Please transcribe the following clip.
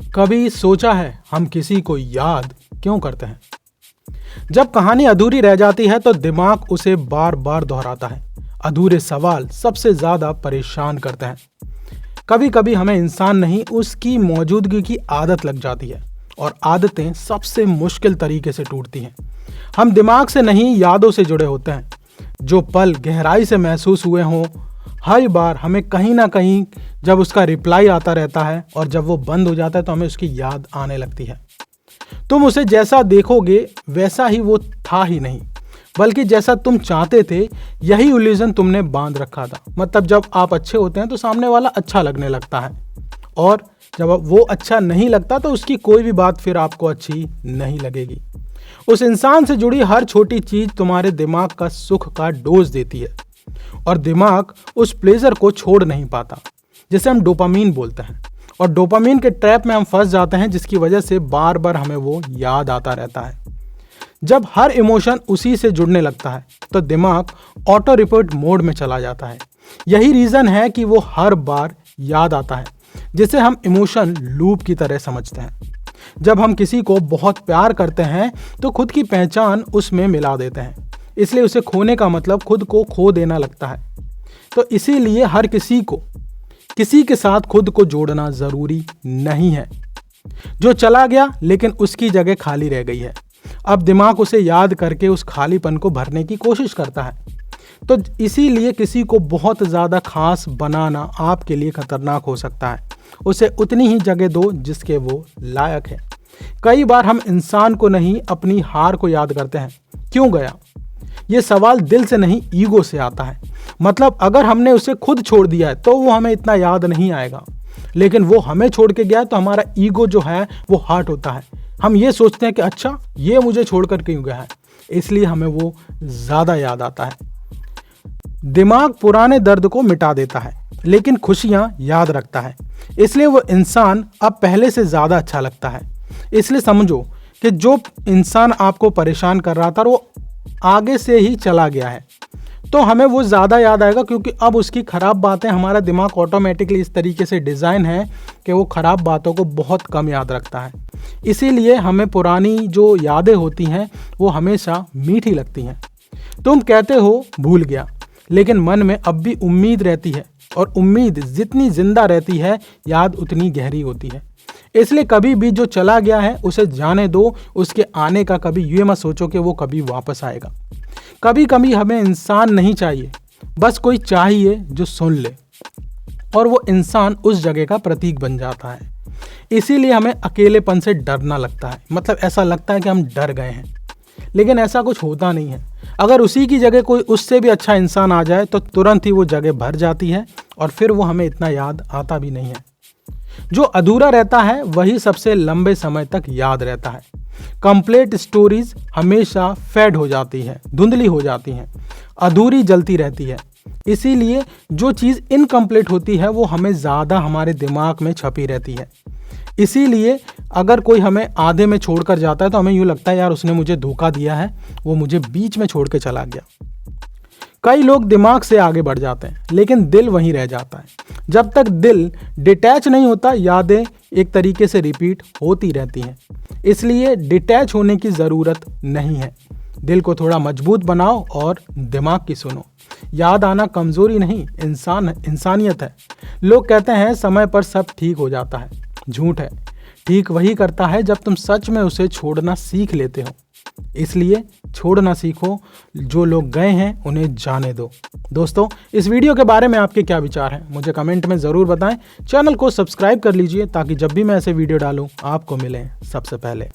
कभी सोचा है हम किसी को याद क्यों करते हैं? जब कहानी अधूरी रह जाती है तो दिमाग उसे बार बार दोहराता है। अधूरे सवाल सबसे ज्यादा परेशान करते हैं। कभी कभी हमें इंसान नहीं, उसकी मौजूदगी की आदत लग जाती है और आदतें सबसे मुश्किल तरीके से टूटती हैं। हम दिमाग से नहीं, यादों से जुड़े होते हैं। जो पल गहराई से महसूस हुए हों, हर बार हमें कहीं ना कहीं जब उसका रिप्लाई आता रहता है और जब वो बंद हो जाता है तो हमें उसकी याद आने लगती है। तुम उसे जैसा देखोगे वैसा ही वो था ही नहीं, बल्कि जैसा तुम चाहते थे यही इल्यूजन तुमने बांध रखा था। मतलब जब आप अच्छे होते हैं तो सामने वाला अच्छा लगने लगता है, और जब वो अच्छा नहीं लगता तो उसकी कोई भी बात फिर आपको अच्छी नहीं लगेगी। उस इंसान से जुड़ी हर छोटी चीज तुम्हारे दिमाग का सुख का डोज देती है और दिमाग उस प्लेजर को छोड़ नहीं पाता, जिसे हम डोपामीन बोलते हैं। और डोपामीन के ट्रैप में हम फंस जाते हैं, जिसकी वजह से बार बार हमें वो याद आता रहता है। जब हर इमोशन उसी से जुड़ने लगता है तो दिमाग ऑटो रिपोर्ट मोड में चला जाता है। यही रीजन है कि वो हर बार याद आता है, जिसे हम इमोशन लूप की तरह समझते हैं। जब हम किसी को बहुत प्यार करते हैं तो खुद की पहचान उसमें मिला देते हैं, इसलिए उसे खोने का मतलब खुद को खो देना लगता है। तो इसीलिए हर किसी के साथ खुद को जोड़ना जरूरी नहीं है। जो चला गया लेकिन उसकी जगह खाली रह गई है, अब दिमाग उसे याद करके उस खालीपन को भरने की कोशिश करता है। तो इसीलिए किसी को बहुत ज़्यादा खास बनाना आपके लिए खतरनाक हो सकता है। उसे उतनी ही जगह दो जिसके वो लायक है। कई बार हम इंसान को नहीं, अपनी हार को याद करते हैं। क्यों गया? ये सवाल दिल से नहीं, ईगो से आता है। मतलब अगर हमने उसे खुद छोड़ दिया है तो वो हमें इतना याद नहीं आएगा, लेकिन वो हमें छोड़ के गया तो हमारा ईगो जो है वो हर्ट होता है। हम ये सोचते हैं कि अच्छा, ये मुझे छोड़कर क्यों गया है, इसलिए हमें वो ज़्यादा याद आता है। दिमाग पुराने दर्द को मिटा देता है लेकिन खुशियां याद रखता है, इसलिए वो इंसान अब पहले से ज़्यादा अच्छा लगता है। इसलिए समझो कि जो इंसान आपको परेशान कर रहा था वो आगे से ही चला गया है, तो हमें वो ज़्यादा याद आएगा, क्योंकि अब उसकी ख़राब बातें, हमारा दिमाग ऑटोमेटिकली इस तरीके से डिज़ाइन है कि वो ख़राब बातों को बहुत कम याद रखता है। इसीलिए हमें पुरानी जो यादें होती हैं वो हमेशा मीठी लगती हैं। तुम कहते हो भूल गया, लेकिन मन में अब भी उम्मीद रहती है, और उम्मीद जितनी जिंदा रहती है याद उतनी गहरी होती है। इसलिए कभी भी जो चला गया है उसे जाने दो। उसके आने का कभी ये मत सोचो कि वो कभी वापस आएगा। कभी कभी हमें इंसान नहीं चाहिए, बस कोई चाहिए जो सुन ले, और वो इंसान उस जगह का प्रतीक बन जाता है। इसीलिए हमें अकेलेपन से डरना लगता है। मतलब ऐसा लगता है कि हम डर गए हैं, लेकिन ऐसा कुछ होता नहीं है। अगर उसी की जगह कोई उससे भी अच्छा इंसान आ जाए तो तुरंत ही वो जगह भर जाती है और फिर वो हमें इतना याद आता भी नहीं है। जो अधूरा रहता है वही सबसे लंबे समय तक याद रहता है। कंप्लीट स्टोरीज हमेशा फेड हो जाती है, धुंधली हो जाती हैं, अधूरी जलती रहती है। इसीलिए जो चीज़ इनकम्प्लीट होती है वो हमें ज़्यादा हमारे दिमाग में छपी रहती है। इसीलिए अगर कोई हमें आधे में छोड़कर जाता है तो हमें यूँ लगता है यार उसने मुझे धोखा दिया है, वो मुझे बीच में छोड़ के चला गया। कई लोग दिमाग से आगे बढ़ जाते हैं लेकिन दिल वहीं रह जाता है। जब तक दिल डिटैच नहीं होता यादें एक तरीके से रिपीट होती रहती हैं। इसलिए डिटैच होने की ज़रूरत नहीं है। दिल को थोड़ा मजबूत बनाओ और दिमाग की सुनो। याद आना कमज़ोरी नहीं, इंसानियत है। लोग कहते हैं समय पर सब ठीक हो जाता है, झूठ है। ठीक वही करता है जब तुम सच में उसे छोड़ना सीख लेते हो। इसलिए छोड़ना सीखो, जो लोग गए हैं उन्हें जाने दो। दोस्तों, इस वीडियो के बारे में आपके क्या विचार हैं मुझे कमेंट में ज़रूर बताएं। चैनल को सब्सक्राइब कर लीजिए ताकि जब भी मैं ऐसे वीडियो डालूं आपको मिले सबसे पहले।